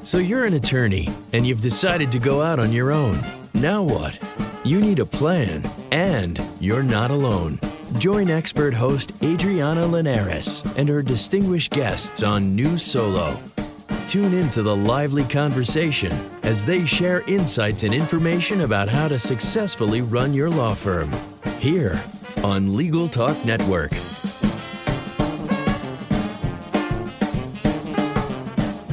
So you're an attorney, and you've decided to go out on your own. Now what? You need a plan, and you're not alone. Join expert host Adriana Linares and her distinguished guests on New Solo. Tune into the lively conversation as they share insights and information about how to successfully run your law firm. Here on Legal Talk Network.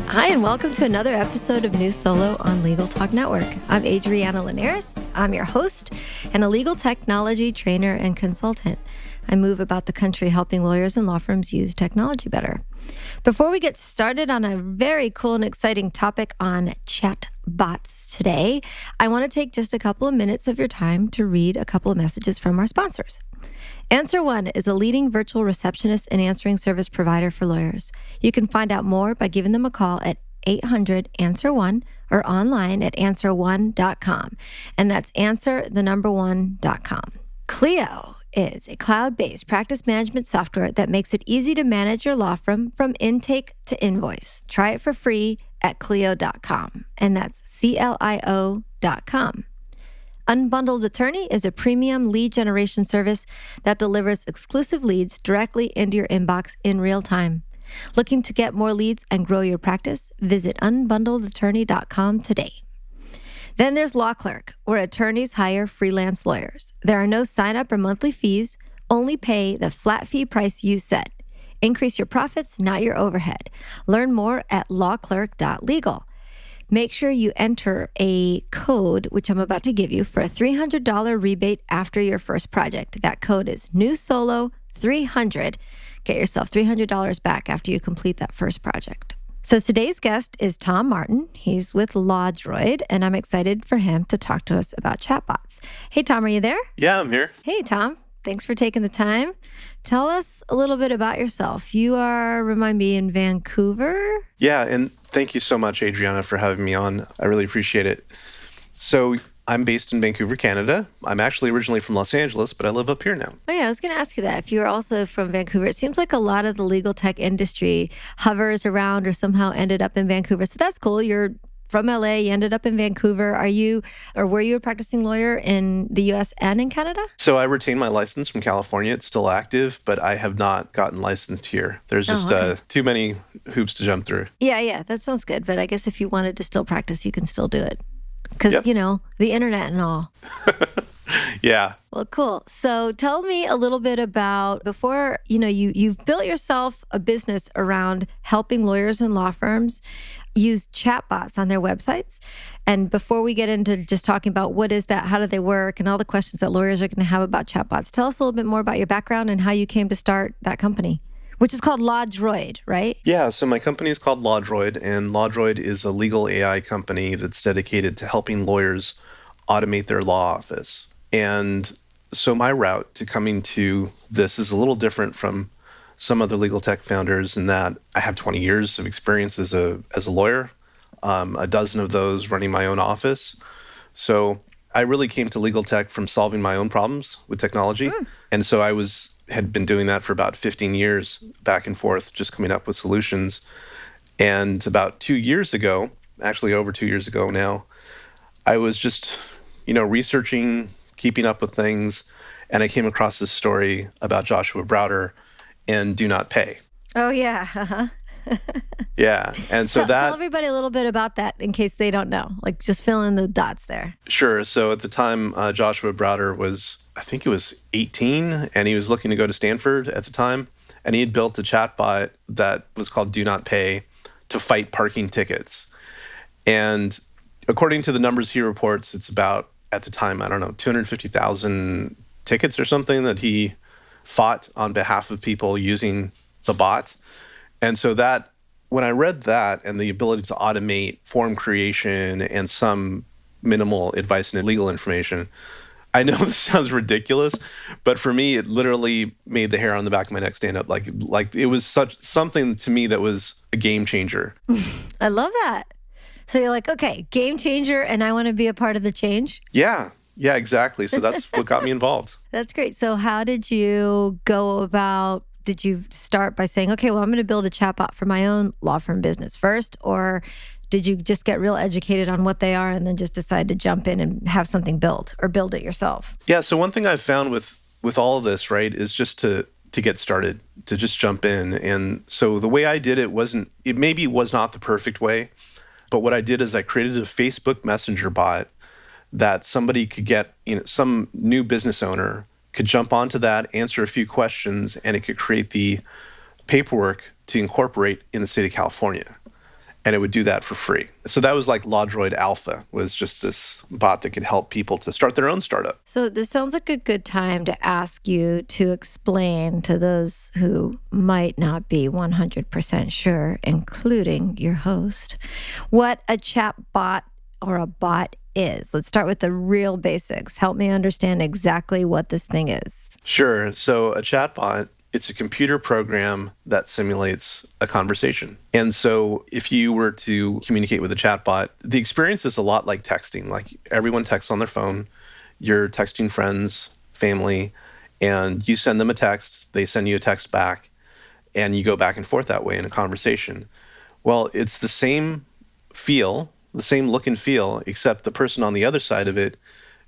Hi, and welcome to another episode of New Solo on Legal Talk Network. I'm Adriana Linares. I'm your host and a legal technology trainer and consultant. I move about the country helping lawyers and law firms use technology better. Before we get started on a very cool and exciting topic on chatbots today, I want to take just a couple of minutes of your time to read a couple of messages from our sponsors. Answer One is a leading virtual receptionist and answering service provider for lawyers. You can find out more by giving them a call at 800-ANSWER1 or online at answer1.com. And that's answer1.com. Clio is a cloud-based practice management software that makes it easy to manage your law firm from intake to invoice. Try it for free at Clio.com. And that's CLIO.com. Unbundled Attorney is a premium lead generation service that delivers exclusive leads directly into your inbox in real time. Looking to get more leads and grow your practice? Visit unbundledattorney.com today. Then there's Law Clerk, where attorneys hire freelance lawyers. There are no sign-up or monthly fees. Only pay the flat fee price you set. Increase your profits, not your overhead. Learn more at lawclerk.legal. Make sure you enter a code, which I'm about to give you, for a $300 rebate after your first project. That code is NewSolo300. Get yourself $300 back after you complete that first project. So today's guest is Tom Martin. He's with LawDroid, and I'm excited for him to talk to us about chatbots. Hey, Tom, are you there? Yeah, I'm here. Hey, Tom. Thanks for taking the time. Tell us a little bit about yourself. You are, remind me, in Vancouver? Yeah, and thank you so much, Adriana, for having me on. I really appreciate it. So I'm based in Vancouver, Canada. I'm actually originally from Los Angeles, but I live up here now. Oh, yeah, I was going to ask you that. If you're also from Vancouver, it seems like a lot of the legal tech industry hovers around or somehow ended up in Vancouver. So that's cool. You're from LA, you ended up in Vancouver. Were you a practicing lawyer in the US and in Canada? So I retained my license from California. It's still active, but I have not gotten licensed here. There's just too many hoops to jump through. Yeah, that sounds good. But I guess if you wanted to still practice, you can still do it. Because, the internet and all. Yeah. Well, cool. So tell me a little bit about before, you've built yourself a business around helping lawyers and law firms use chatbots on their websites. And before we get into just talking about what is that, how do they work, and all the questions that lawyers are going to have about chatbots, tell us a little bit more about your background and how you came to start that company, which is called LawDroid, right? Yeah, so my company is called LawDroid, and LawDroid is a legal AI company that's dedicated to helping lawyers automate their law office. And so my route to coming to this is a little different from some other legal tech founders in that I have 20 years of experience as a lawyer, a dozen of those running my own office. So I really came to legal tech from solving my own problems with technology. And so I had been doing that for about 15 years, back and forth, just coming up with solutions. And about 2 years ago, actually over 2 years ago now, I was just, researching, keeping up with things, and I came across this story about Joshua Browder and Do Not Pay. Oh, yeah. Yeah. And so tell everybody a little bit about that in case they don't know, like just fill in the dots there. Sure. So at the time, Joshua Browder I think he was 18, and he was looking to go to Stanford at the time. And he had built a chatbot that was called Do Not Pay to fight parking tickets. And according to the numbers he reports, it's about, at the time, 250,000 tickets or something that he fought on behalf of people using the bot. And so that, when I read that and the ability to automate form creation and some minimal advice and legal information, I know this sounds ridiculous, but for me, it literally made the hair on the back of my neck stand up. Like it was something to me that was a game changer. I love that. So you're like, okay, game changer, and I want to be a part of the change? Yeah, exactly. So that's what got me involved. That's great. So how did you go about, did you start by saying, okay, well, I'm going to build a chatbot for my own law firm business first, or did you just get real educated on what they are and then just decide to jump in and have something built or build it yourself? Yeah. So one thing I've found with all of this, right, is just to get started, to just jump in. And so the way I did it maybe was not the perfect way, but what I did is I created a Facebook Messenger bot that somebody could get, some new business owner could jump onto that, answer a few questions, and it could create the paperwork to incorporate in the state of California. And it would do that for free. So that was like LawDroid Alpha, was just this bot that could help people to start their own startup. So this sounds like a good time to ask you to explain to those who might not be 100% sure, including your host, what a chatbot or a bot is. Let's start with the real basics. Help me understand exactly what this thing is. Sure. So a chatbot, it's a computer program that simulates a conversation. And so if you were to communicate with a chatbot, the experience is a lot like texting. Like everyone texts on their phone. You're texting friends, family, and you send them a text, they send you a text back, and you go back and forth that way in a conversation. Well, it's the same feel, the same look and feel, except the person on the other side of it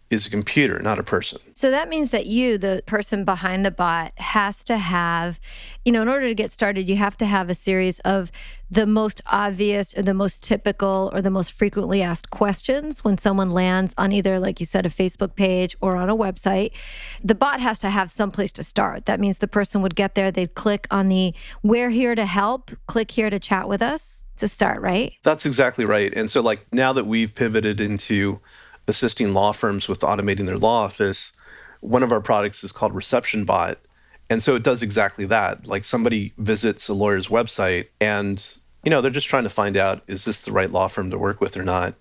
is a computer, not a person. So that means that you, the person behind the bot, has to have, in order to get started, you have to have a series of the most obvious or the most typical or the most frequently asked questions when someone lands on either, like you said, a Facebook page or on a website. The bot has to have some place to start. That means the person would get there, they'd click on the "We're here to help," click here to chat with us to start, right? That's exactly right. And so like now that we've pivoted into assisting law firms with automating their law office, one of our products is called Reception Bot. And so it does exactly that. Like somebody visits a lawyer's website and, they're just trying to find out, is this the right law firm to work with or not?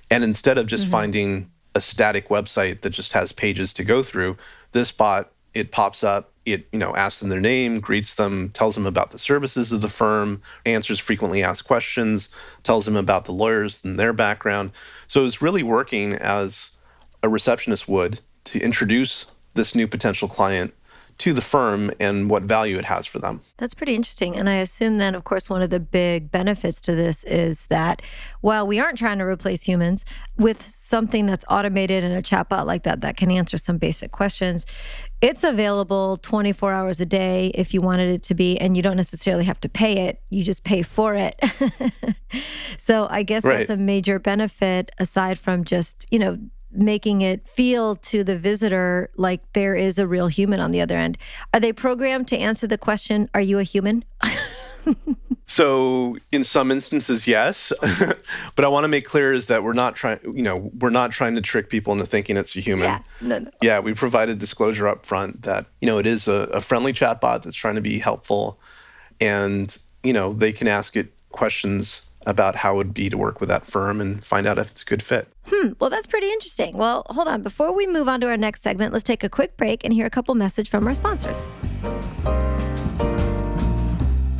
And instead of just finding a static website that just has pages to go through, this bot, it pops up, it, asks them their name, greets them, tells them about the services of the firm, answers frequently asked questions, tells them about the lawyers and their background. So it's really working as a receptionist would to introduce this new potential client to the firm and what value it has for them. That's pretty interesting. And I assume then, of course, one of the big benefits to this is that while we aren't trying to replace humans, with something that's automated and a chatbot like that can answer some basic questions, it's available 24 hours a day if you wanted it to be, and you don't necessarily have to pay it. You just pay for it. So I guess Right. That's a major benefit aside from just, making it feel to the visitor like there is a real human on the other end. Are they programmed to answer the question, "Are you a human?" So in some instances, yes, but I want to make clear is that we're not trying to trick people into thinking it's a human. Yeah, no. Yeah, we provided disclosure up front that, it is a friendly chatbot that's trying to be helpful, and, they can ask it questions about how it would be to work with that firm and find out if it's a good fit. Well, that's pretty interesting. Well, hold on. Before we move on to our next segment, let's take a quick break and hear a couple messages from our sponsors.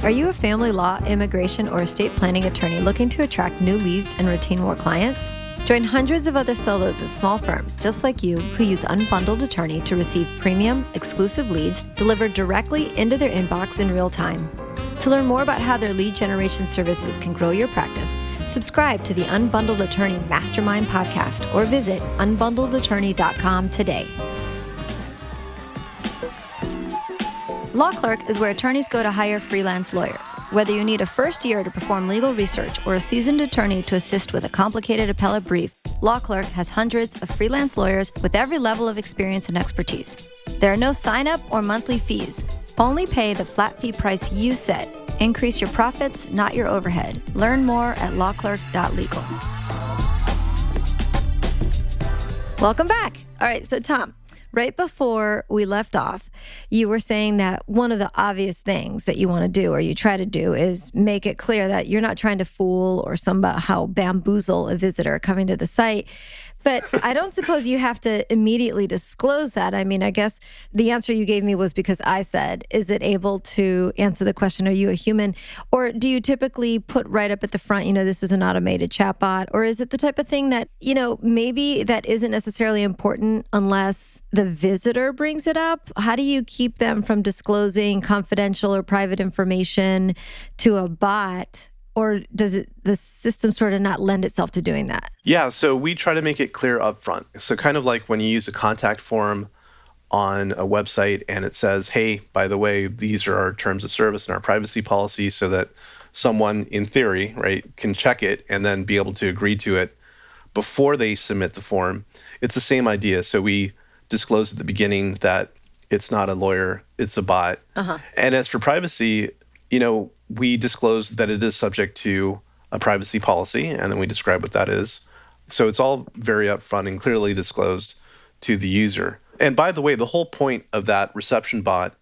Are you a family law, immigration, or estate planning attorney looking to attract new leads and retain more clients? Join hundreds of other solos at small firms just like you who use Unbundled Attorney to receive premium, exclusive leads delivered directly into their inbox in real time. To learn more about how their lead generation services can grow your practice, subscribe to the Unbundled Attorney Mastermind podcast or visit unbundledattorney.com today. Law Clerk is where attorneys go to hire freelance lawyers. Whether you need a first year to perform legal research or a seasoned attorney to assist with a complicated appellate brief, Law Clerk has hundreds of freelance lawyers with every level of experience and expertise. There are no sign-up or monthly fees. Only pay the flat fee price you set. Increase your profits, not your overhead. Learn more at lawclerk.legal. Welcome back. All right, so Tom, right before we left off, you were saying that one of the obvious things that you want to do or you try to do is make it clear that you're not trying to fool or somehow bamboozle a visitor coming to the site. But I don't suppose you have to immediately disclose that. I mean, I guess the answer you gave me was because I said, is it able to answer the question, are you a human? Or do you typically put right up at the front, this is an automated chatbot? Or is it the type of thing that, maybe that isn't necessarily important unless the visitor brings it up? How do you keep them from disclosing confidential or private information to a bot or does the system sort of not lend itself to doing that? Yeah, so we try to make it clear upfront. So kind of like when you use a contact form on a website and it says, hey, by the way, these are our terms of service and our privacy policy, so that someone in theory, right, can check it and then be able to agree to it before they submit the form. It's the same idea. So we disclose at the beginning that it's not a lawyer, it's a bot. And as for privacy, we disclose that it is subject to a privacy policy, and then we describe what that is. So it's all very upfront and clearly disclosed to the user. And by the way, the whole point of that reception bot,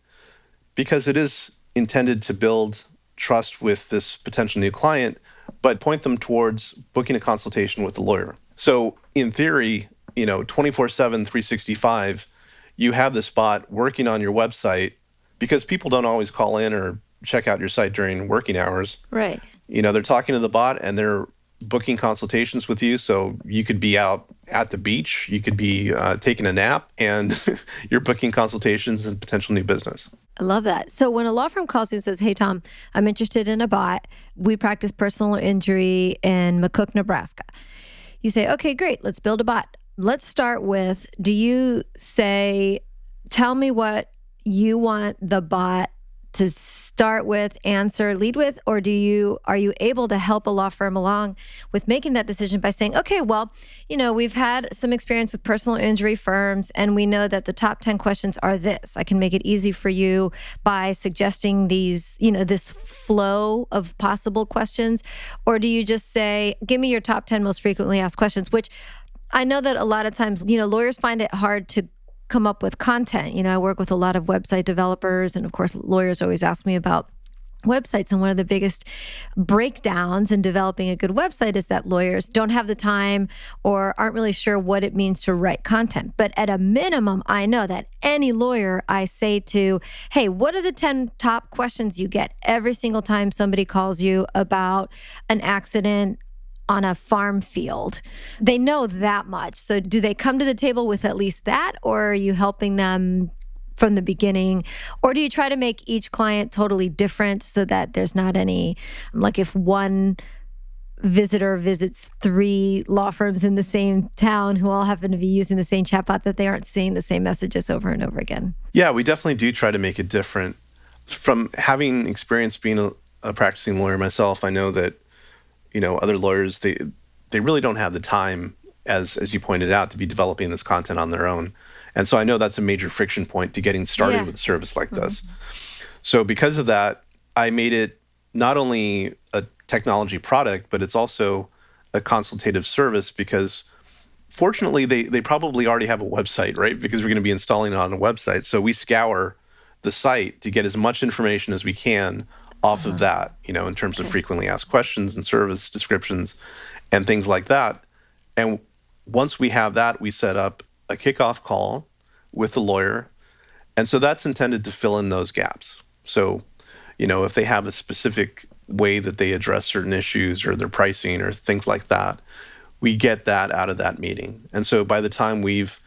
because it is intended to build trust with this potential new client, but point them towards booking a consultation with a lawyer. So in theory, 24/7, 365, you have this bot working on your website, because people don't always call in or check out your site during working hours. Right. They're talking to the bot and they're booking consultations with you. So you could be out at the beach, you could be taking a nap, and you're booking consultations and potential new business. I love that. So when a law firm calls you and says, hey, Tom, I'm interested in a bot. We practice personal injury in McCook, Nebraska. You say, okay, great. Let's build a bot. Let's start with, do you say, tell me what you want the bot to start with, answer, lead with, or are you able to help a law firm along with making that decision by saying, okay, well, we've had some experience with personal injury firms, and we know that the top 10 questions are this. I can make it easy for you by suggesting these, this flow of possible questions. Or do you just say, give me your top 10 most frequently asked questions, which I know that a lot of times, lawyers find it hard to come up with content. I work with a lot of website developers, and of course, lawyers always ask me about websites. And one of the biggest breakdowns in developing a good website is that lawyers don't have the time or aren't really sure what it means to write content. But at a minimum, I know that any lawyer I say to, hey, what are the 10 top questions you get every single time somebody calls you about an accident on a farm field? They know that much. So do they come to the table with at least that, or are you helping them from the beginning? Or do you try to make each client totally different so that there's not any, like if one visitor visits 3 law firms in the same town who all happen to be using the same chatbot, that they aren't seeing the same messages over and over again? Yeah, we definitely do try to make it different. From having experience being a practicing lawyer myself, I know that other lawyers, they really don't have the time, as you pointed out, to be developing this content on their own. And so I know that's a major friction point to getting started with a service like this. So because of that, I made it not only a technology product, but it's also a consultative service, because fortunately they probably already have a website, right? Because we're going to be installing it on a website. So we scour the site to get as much information as we can off of that, in terms of frequently asked questions and service descriptions and things like that. And once we have that, we set up a kickoff call with the lawyer. And so that's intended to fill in those gaps. So, if they have a specific way that they address certain issues or their pricing or things like that, we get that out of that meeting. And so by the time we've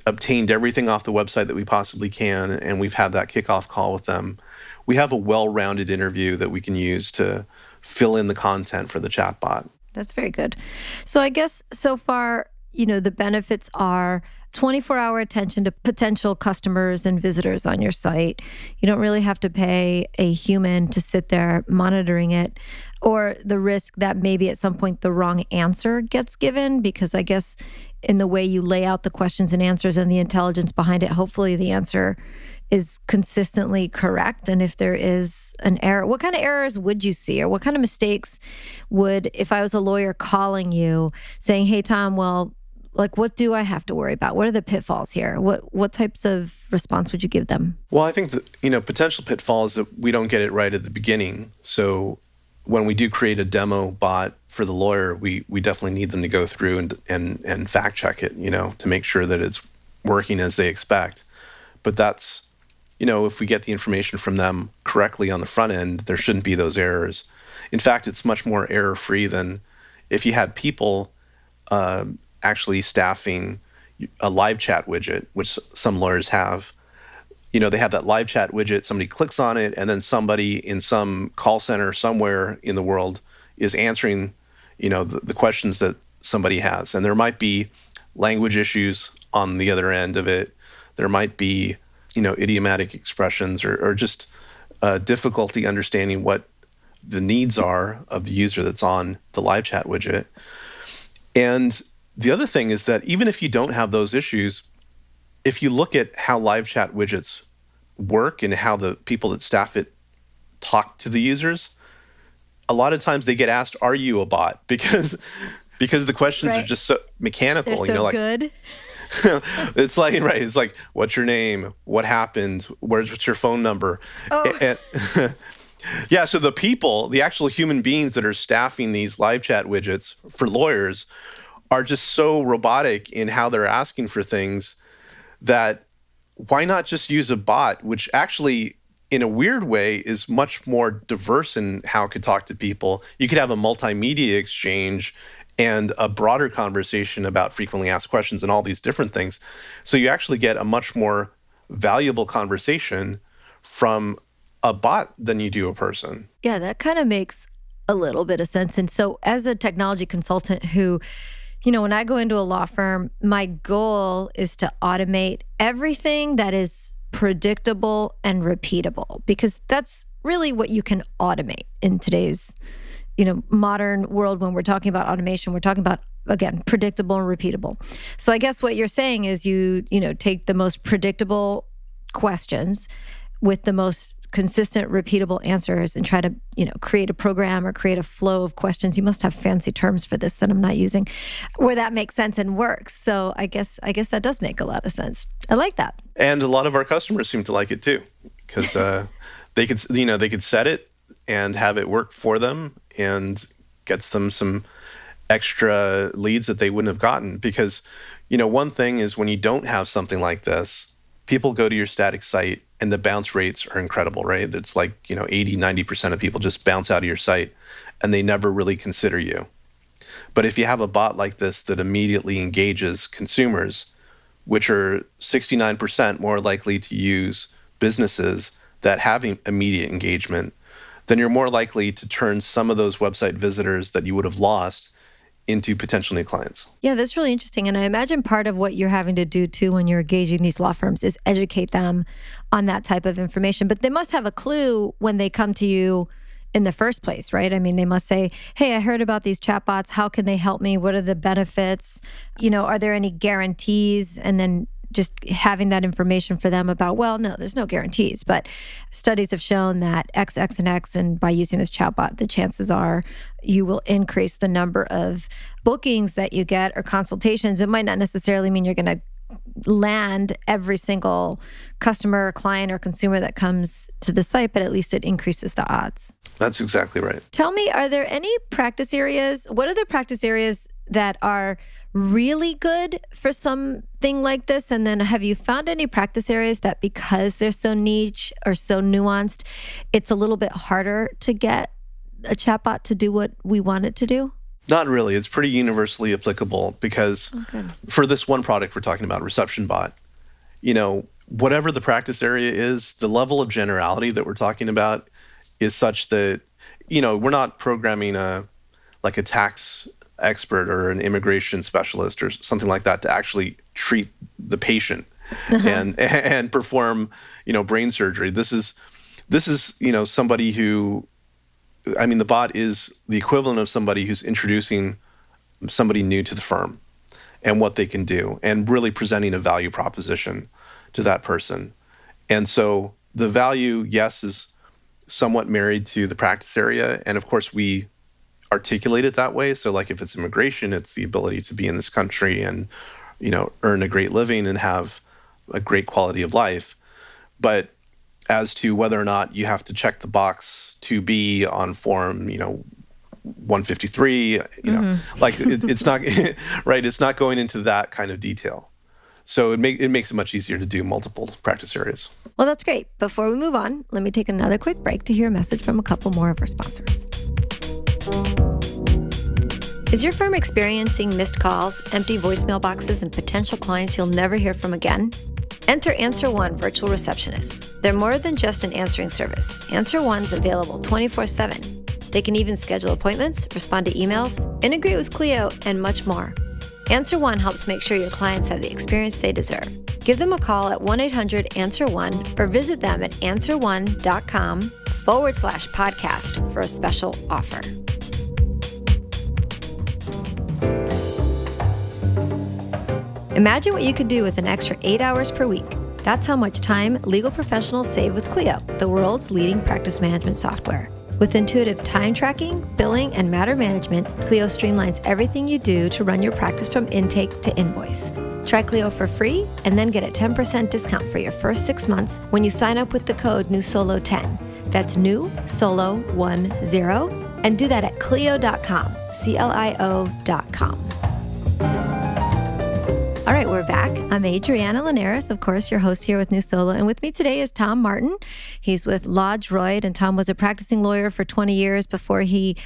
obtained everything off the website that we possibly can, and we've had that kickoff call with them, we have a well-rounded interview that we can use to fill in the content for the chatbot. That's very good. So I guess so far, the benefits are 24-hour attention to potential customers and visitors on your site. You don't really have to pay a human to sit there monitoring it, or the risk that maybe at some point the wrong answer gets given, because I guess in the way you lay out the questions and answers and the intelligence behind it, hopefully the answer is consistently correct. And if there is an error, what kind of errors would you see, or what kind of mistakes would, if I was a lawyer calling you saying, hey, Tom, well, like, what do I have to worry about? What are the pitfalls here? What types of response would you give them? Well, I think that, potential pitfalls that we don't get it right at the beginning. So when we do create a demo bot for the lawyer, we definitely need them to go through and fact check it, to make sure that it's working as they expect. But that's, if we get the information from them correctly on the front end, there shouldn't be those errors. In fact, it's much more error-free than if you had people actually staffing a live chat widget, which some lawyers have. They have that live chat widget, somebody clicks on it, and then somebody in some call center somewhere in the world is answering, the questions that somebody has. And there might be language issues on the other end of it. There might be, idiomatic expressions or just difficulty understanding what the needs are of the user that's on the live chat widget. And the other thing is that even if you don't have those issues, if you look at how live chat widgets work and how the people that staff it talk to the users, a lot of times they get asked, "Are you a bot?" Because the questions are just so mechanical. They're so good. It's like, what's your name? What happened? What's your phone number? Oh. And, yeah, so the actual human beings that are staffing these live chat widgets for lawyers are just so robotic in how they're asking for things that why not just use a bot, which actually, in a weird way, is much more diverse in how it could talk to people. You could have a multimedia exchange and a broader conversation about frequently asked questions and all these different things. So you actually get a much more valuable conversation from a bot than you do a person. Yeah, that kind of makes a little bit of sense. And so as a technology consultant who, when I go into a law firm, my goal is to automate everything that is predictable and repeatable, because that's really what you can automate in today's modern world. When we're talking about automation, we're talking about, again, predictable and repeatable. So I guess what you're saying is you take the most predictable questions with the most consistent, repeatable answers and try to, create a program or create a flow of questions. You must have fancy terms for this that I'm not using, where that makes sense and works. So I guess that does make a lot of sense. I like that. And a lot of our customers seem to like it too, because they could set it and have it work for them and gets them some extra leads that they wouldn't have gotten. Because, one thing is when you don't have something like this, people go to your static site and the bounce rates are incredible, right? It's like, 80, 90% of people just bounce out of your site and they never really consider you. But if you have a bot like this that immediately engages consumers, which are 69% more likely to use businesses that have immediate engagement, then you're more likely to turn some of those website visitors that you would have lost into potential new clients. Yeah, that's really interesting. And I imagine part of what you're having to do too when you're engaging these law firms is educate them on that type of information. But they must have a clue when they come to you in the first place, right? I mean, they must say, "Hey, I heard about these chatbots. How can they help me? What are the benefits? Are there any guarantees?" And then just having that information for them about, well, no, there's no guarantees, but studies have shown that X, X, and X, and by using this chatbot, the chances are you will increase the number of bookings that you get or consultations. It might not necessarily mean you're going to land every single customer or client or consumer that comes to the site, but at least it increases the odds. That's exactly right. Tell me, are there any practice areas? What are the practice areas that are really good for something like this? And then have you found any practice areas that because they're so niche or so nuanced, it's a little bit harder to get a chatbot to do what we want it to do? Not really. It's pretty universally applicable because for this one product we're talking about, Reception Bot, whatever the practice area is, the level of generality that we're talking about is such that, we're not programming a tax expert or an immigration specialist or something like that to actually treat the patient and perform, brain surgery. This is somebody who, the bot is the equivalent of somebody who's introducing somebody new to the firm and what they can do and really presenting a value proposition to that person. And so the value, yes, is somewhat married to the practice area. And of course, we articulate it that way. So like if it's immigration, it's the ability to be in this country and, earn a great living and have a great quality of life. But as to whether or not you have to check the box to be on form, 153, it's not right. It's not going into that kind of detail. So it makes it much easier to do multiple practice areas. Well, that's great. Before we move on, let me take another quick break to hear a message from a couple more of our sponsors. Is your firm experiencing missed calls, empty voicemail boxes, and potential clients you'll never hear from again? Enter Answer One Virtual Receptionists. They're more than just an answering service. Answer One's available 24/7. They can even schedule appointments, respond to emails, integrate with Clio, and much more. Answer One helps make sure your clients have the experience they deserve. Give them a call at 1-800-ANSWER1 or visit them at answer1.com/podcast for a special offer. Imagine what you could do with an extra 8 hours per week. That's how much time legal professionals save with Clio, the world's leading practice management software. With intuitive time tracking, billing, and matter management, Clio streamlines everything you do to run your practice from intake to invoice. Try Clio for free and then get a 10% discount for your first 6 months when you sign up with the code NewSolo10. That's NewSolo10, and do that at Clio.com, CLIO.com. All right, we're back. I'm Adriana Linares, of course, your host here with New Solo. And with me today is Tom Martin. He's with LodgeRoyd, and Tom was a practicing lawyer for 20 years before he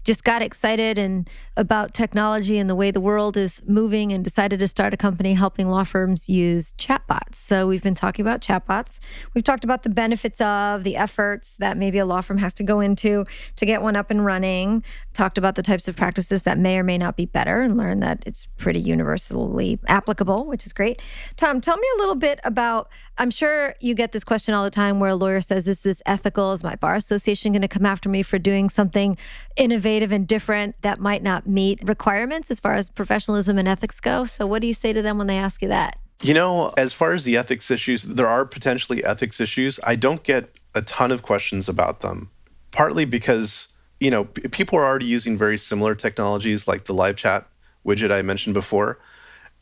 just got excited about technology and the way the world is moving and decided to start a company helping law firms use chatbots. So we've been talking about chatbots. We've talked about the benefits of the efforts that maybe a law firm has to go into to get one up and running. Talked about the types of practices that may or may not be better and learned that it's pretty universally applicable, which is great. Tom, tell me a little bit about, I'm sure you get this question all the time where a lawyer says, is this ethical? Is my bar association going to come after me for doing something innovative and different that might not meet requirements as far as professionalism and ethics go? So what do you say to them when they ask you that? You know, as far as the ethics issues, there are potentially ethics issues. I don't get a ton of questions about them, partly because, you know, people are already using very similar technologies like the live chat widget I mentioned before.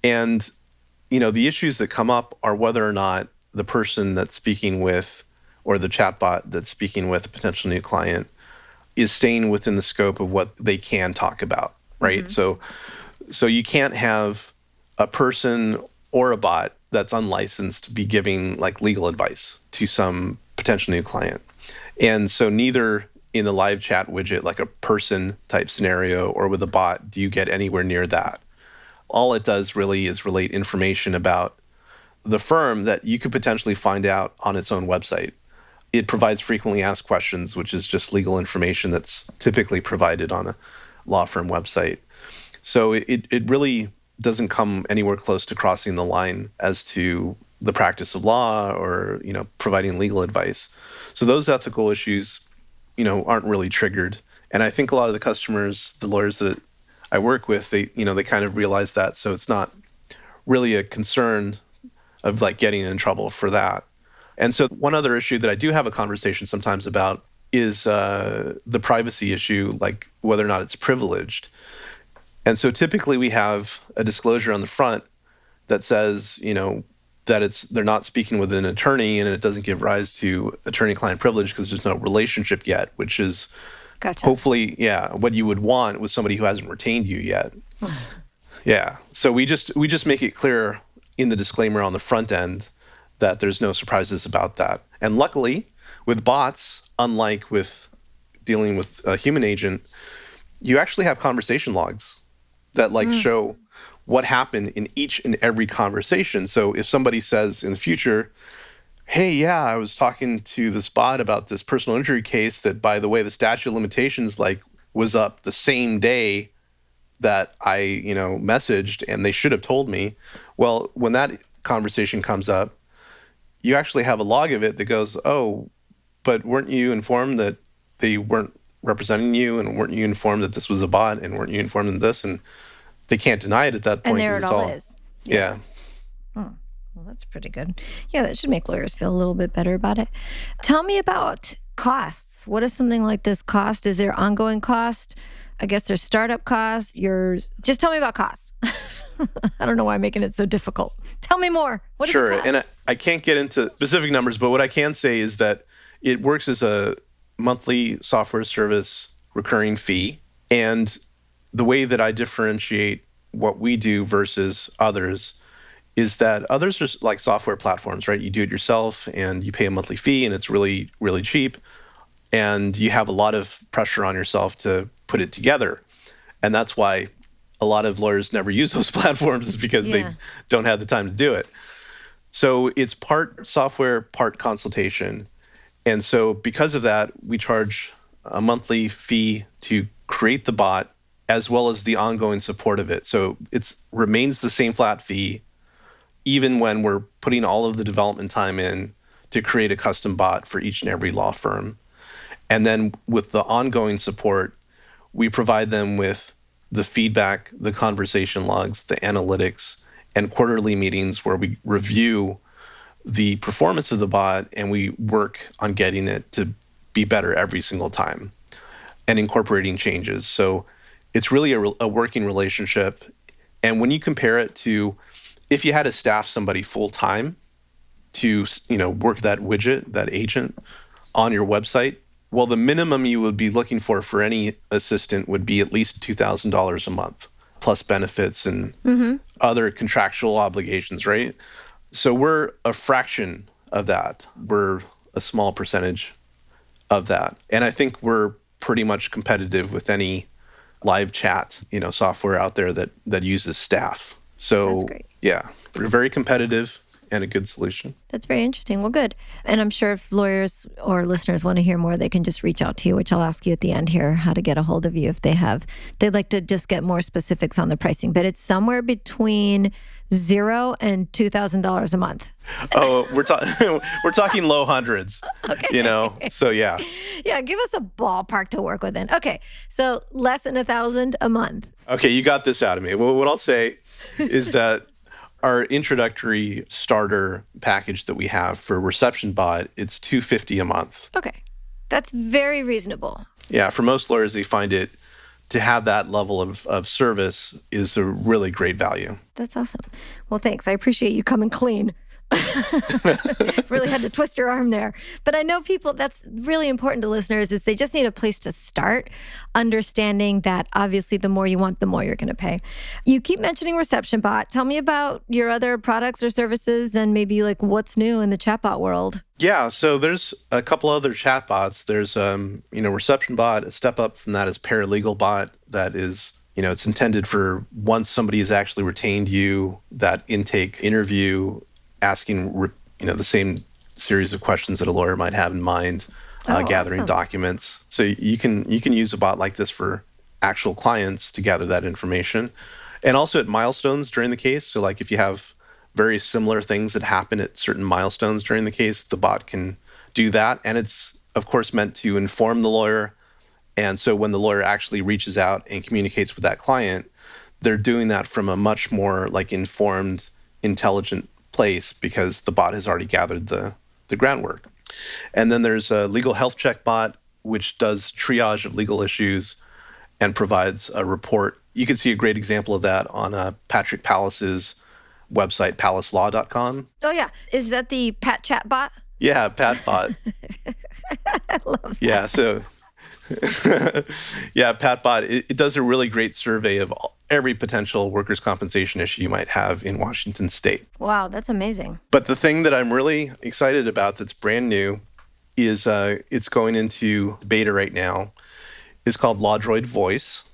And, you know, the issues that come up are whether or not the person that's speaking with or the chatbot that's speaking with a potential new client is staying within the scope of what they can talk about, right? Mm-hmm. So you can't have a person or a bot that's unlicensed be giving like legal advice to some potential new client. And so neither in the live chat widget, like a person type scenario, or with a bot, do you get anywhere near that. All it does really is relate information about the firm that you could potentially find out on its own website. It provides frequently asked questions, which is just legal information that's typically provided on a law firm website. So it really doesn't come anywhere close to crossing the line as to the practice of law or, you know, providing legal advice. So those ethical issues, you know, aren't really triggered. And I think a lot of the customers, the lawyers that I work with, they kind of realize that. So it's not really a concern of like getting in trouble for that. And so one other issue that I do have a conversation sometimes about is the privacy issue, like whether or not it's privileged. And so typically we have a disclosure on the front that says, you know, that they're not speaking with an attorney and it doesn't give rise to attorney-client privilege because there's no relationship yet, which is hopefully, what you would want with somebody who hasn't retained you yet. Yeah. So we just make it clear in the disclaimer on the front end that there's no surprises about that. And luckily, with bots, unlike with dealing with a human agent, you actually have conversation logs that show what happened in each and every conversation. So if somebody says in the future, hey, yeah, I was talking to this bot about this personal injury case that, by the way, the statute of limitations was up the same day that I, messaged, and they should have told me. Well, when that conversation comes up, you actually have a log of it that goes, oh, but weren't you informed that they weren't representing you, and weren't you informed that this was a bot, and weren't you informed of this? And they can't deny it at that point. And there it all is. Yeah. Well, that's pretty good. Yeah, that should make lawyers feel a little bit better about it. Tell me about costs. What does something like this cost? Is there ongoing cost? I guess there's startup costs. Just tell me about costs. I don't know why I'm making it so difficult. Tell me more. What Sure. does it cost? And I can't get into specific numbers, but what I can say is that it works as a monthly software service recurring fee. And the way that I differentiate what we do versus others is that others are like software platforms, right? You do it yourself and you pay a monthly fee and it's really, really cheap. And you have a lot of pressure on yourself to put it together. And that's why a lot of lawyers never use those platforms, is because they don't have the time to do it. So it's part software, part consultation. And so because of that, we charge a monthly fee to create the bot as well as the ongoing support of it. So it remains the same flat fee even when we're putting all of the development time in to create a custom bot for each and every law firm. And then with the ongoing support, we provide them with the feedback, the conversation logs, the analytics, and quarterly meetings where we review the performance of the bot and we work on getting it to be better every single time and incorporating changes. So it's really a working relationship. And when you compare it to if you had to staff somebody full time to work that widget, that agent on your website, well, the minimum you would be looking for any assistant would be at least $2,000 a month, plus benefits and other contractual obligations, right? So we're a fraction of that. We're a small percentage of that. And I think we're pretty much competitive with any live chat, software out there that uses staff. So That's great. Yeah, we're very competitive and a good solution. That's very interesting. Well, good. And I'm sure if lawyers or listeners want to hear more, they can just reach out to you, which I'll ask you at the end here, how to get a hold of you if they'd like to just get more specifics on the pricing. But it's somewhere between $0 and $2,000 a month. Oh, we're talking low hundreds. Okay. So yeah. Yeah, give us a ballpark to work within. Okay, so less than $1,000 a month. Okay, you got this out of me. Well, what I'll say is that our introductory starter package that we have for Reception Bot, it's $250 a month. Okay, that's very reasonable. Yeah, for most lawyers, they find it to have that level of service is a really great value. That's awesome. Well, thanks. I appreciate you coming clean. Really had to twist your arm there. But I know people, that's really important to listeners, is they just need a place to start, understanding that obviously the more you want, the more you're going to pay. You keep mentioning Reception Bot. Tell me about your other products or services and maybe like what's new in the chatbot world. Yeah, so there's a couple other chatbots. There's Reception Bot. A step up from that is Paralegal Bot. That is, it's intended for once somebody has actually retained you, that intake interview, asking the same series of questions that a lawyer might have in mind, gathering awesome. documents. So you can use a bot like this for actual clients to gather that information, and also at milestones during the case. So like if you have very similar things that happen at certain milestones during the case, the bot can do that, and it's of course meant to inform the lawyer. And so when the lawyer actually reaches out and communicates with that client, they're doing that from a much more like informed, intelligent place because the bot has already gathered the groundwork. And then there's a legal health check bot, which does triage of legal issues and provides a report. You can see a great example of that on Patrick Pallas's website, pallaslaw.com. Oh, yeah. Is that the Pat Chat bot? Yeah, Pat bot. I love that. Yeah, so yeah, PatBot, it does a really great survey of every potential workers' compensation issue you might have in Washington state. Wow, that's amazing. But the thing that I'm really excited about that's brand new is it's going into beta right now. It's called LawDroid Voice.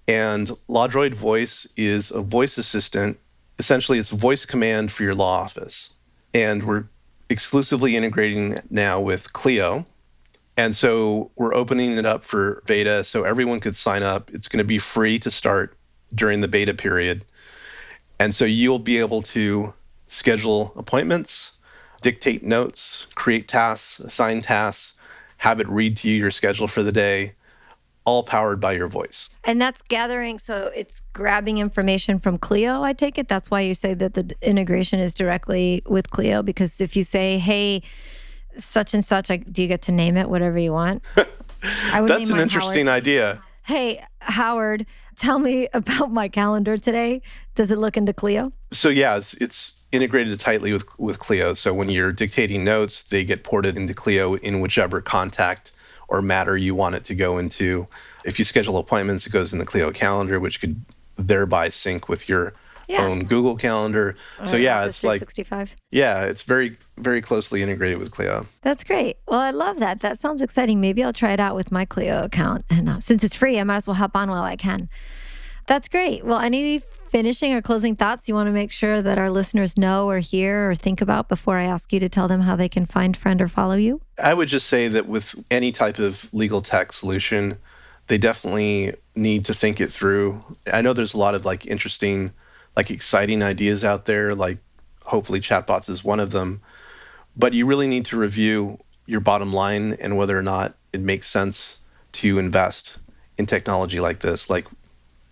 And LawDroid Voice is a voice assistant. Essentially, it's a voice command for your law office. And we're exclusively integrating now with Clio. And so we're opening it up for beta so everyone could sign up. It's going to be free to start during the beta period. And so you'll be able to schedule appointments, dictate notes, create tasks, assign tasks, have it read to you your schedule for the day, all powered by your voice. And that's gathering, so it's grabbing information from Clio, I take it? That's why you say that the integration is directly with Clio, because if you say, hey, such and such, do you get to name it whatever you want? That's an interesting idea. Hey, Howard, tell me about my calendar today. Does it look into Clio? So yeah, it's integrated tightly with Clio. So when you're dictating notes, they get ported into Clio in whichever contact or matter you want it to go into. If you schedule appointments, it goes in the Clio calendar, which could thereby sync with your own Google Calendar. So yeah, it's like 365. Yeah, it's very, very closely integrated with Clio. That's great. Well, I love that. That sounds exciting. Maybe I'll try it out with my Clio account. And since it's free, I might as well hop on while I can. That's great. Well, any finishing or closing thoughts you want to make sure that our listeners know or hear or think about before I ask you to tell them how they can find, friend, or follow you? I would just say that with any type of legal tech solution, they definitely need to think it through. I know there's a lot of interesting, exciting ideas out there, hopefully chatbots is one of them, but you really need to review your bottom line and whether or not it makes sense to invest in technology like this. Like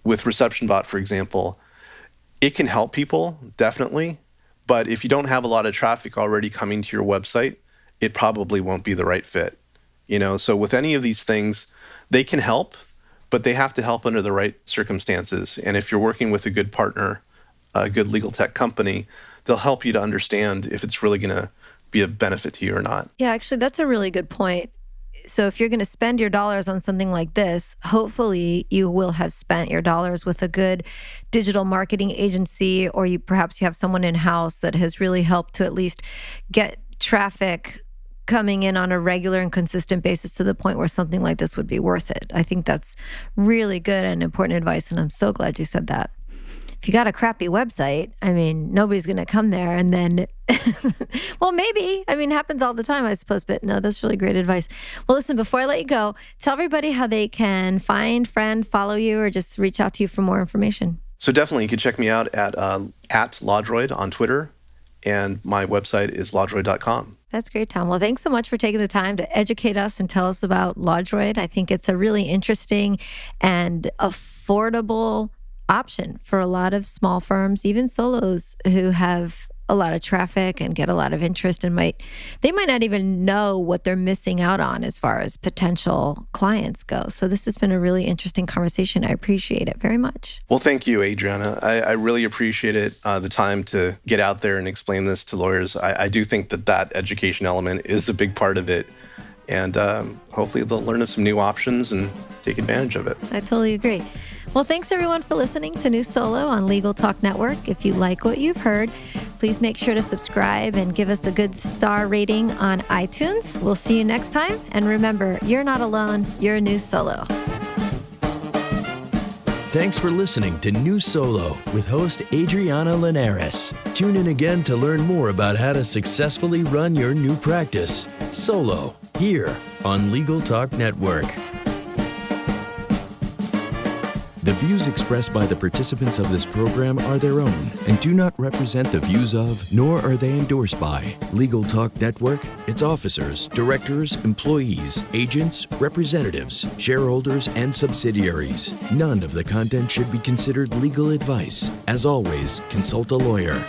with ReceptionBot, for example, it can help people, definitely, but if you don't have a lot of traffic already coming to your website, it probably won't be the right fit. So with any of these things, they can help, but they have to help under the right circumstances. And if you're working with a good partner, a good legal tech company, they'll help you to understand if it's really going to be of benefit to you or not. Yeah, actually, that's a really good point. So if you're going to spend your dollars on something like this, hopefully you will have spent your dollars with a good digital marketing agency, or perhaps you have someone in-house that has really helped to at least get traffic coming in on a regular and consistent basis to the point where something like this would be worth it. I think that's really good and important advice, and I'm so glad you said that. If you got a crappy website, nobody's going to come there and then, well, maybe. It happens all the time, I suppose, but no, that's really great advice. Well, listen, before I let you go, tell everybody how they can find, friend, follow you, or just reach out to you for more information. So definitely, you can check me out at LawDroid on Twitter, and my website is lawdroid.com. That's great, Tom. Well, thanks so much for taking the time to educate us and tell us about LawDroid. I think it's a really interesting and affordable option for a lot of small firms, even solos who have a lot of traffic and get a lot of interest and might not even know what they're missing out on as far as potential clients go. So this has been a really interesting conversation. I appreciate it very much. Well, thank you, Adriana. I really appreciate it, the time to get out there and explain this to lawyers. I do think that education element is a big part of it. And hopefully they'll learn of some new options and take advantage of it. I totally agree. Well, thanks everyone for listening to New Solo on Legal Talk Network. If you like what you've heard, please make sure to subscribe and give us a good star rating on iTunes. We'll see you next time. And remember, you're not alone. You're a New Solo. Thanks for listening to New Solo with host Adriana Linares. Tune in again to learn more about how to successfully run your new practice solo here on Legal Talk Network. The views expressed by the participants of this program are their own and do not represent the views of, nor are they endorsed by, Legal Talk Network, its officers, directors, employees, agents, representatives, shareholders, and subsidiaries. None of the content should be considered legal advice. As always, consult a lawyer.